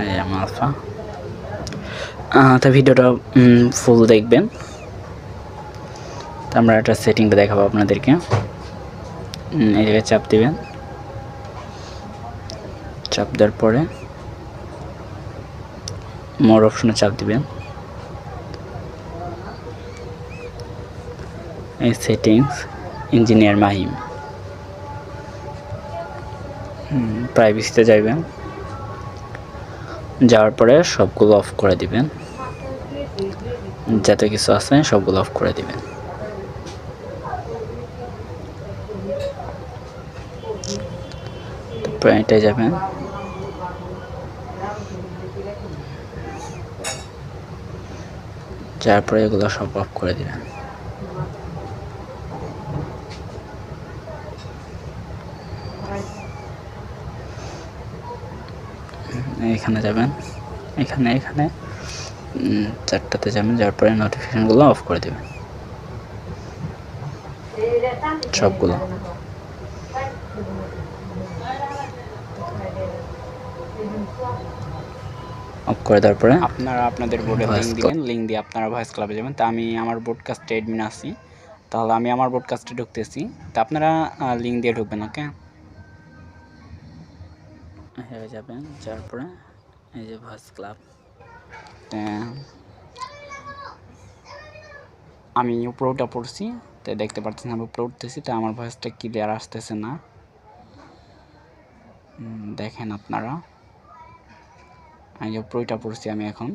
এই আমার আলফা। তো ভিডিওটা ফুল দেখবেন। তো আমরা একটা সেটিংটা দেখাবো আপনাদেরকে। এই জায়গায় চাপ দিবেন, চাপ দেওয়ার পরে মোর অপশনে চাপ দিবেন। এই সেটিংস, ইঞ্জিনিয়ার মাহিম, প্রাইভেসিতে যাবেন। যাওয়ার পরে সবগুলো অফ করে দিবেন, যত কিছু আছে সবগুলো অফ করে দিবেন। তারপরে এটাই যাবেন, যাওয়ার পরে এগুলো সব অফ করে দিবেন। এখানে যাবেন, এখানে চারটাতে যাবেন, যাওয়ার পরে নোটিফিকেশনগুলো অফ করে দেবেন সবগুলো। অফ করে দেওয়ার পরে আপনারা আপনাদের বোর্ডে লিঙ্ক দিবেন, লিঙ্ক দিয়ে আপনারা ভয়েস ক্লাবে যাবেন। তা আমি আমার ব্রডকাস্টে অ্যাডমিন আছি, তাহলে আমি আমার ব্রডকাস্টে ঢুকতেছি। তা আপনারা লিঙ্ক দিয়ে ঢুকবেন। ওকে, হয়ে যাবেন। যাওয়ার পরে এই যে ভয়েস ক্লাব, আমি উপরে পড়ছি, তাই দেখতে পাচ্ছেন আমি উপরে উঠতেছি, তাই আমার ভয়েসটা ক্লিয়ার আসতেছে না। দেখেন আপনারা, এই উপরেটা পড়ছি আমি এখন,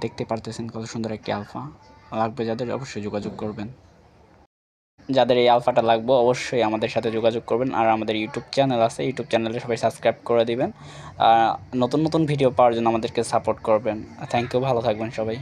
দেখতে পারতেছেন কত সুন্দর একটি আলফা। লাগবে যাদের অবশ্যই যোগাযোগ করবেন। যাদের এই আলফাটা লাগবে অবশ্যই আমাদের সাথে যোগাযোগ করবেন। আর আমাদের ইউটিউব চ্যানেল আছে, ইউটিউব চ্যানেলে সবাই সাবস্ক্রাইব করে দিবেন। নতুন নতুন ভিডিও পাওয়ার জন্য আমাদেরকে সাপোর্ট করবেন। থ্যাংক ইউ, ভালো থাকবেন সবাই।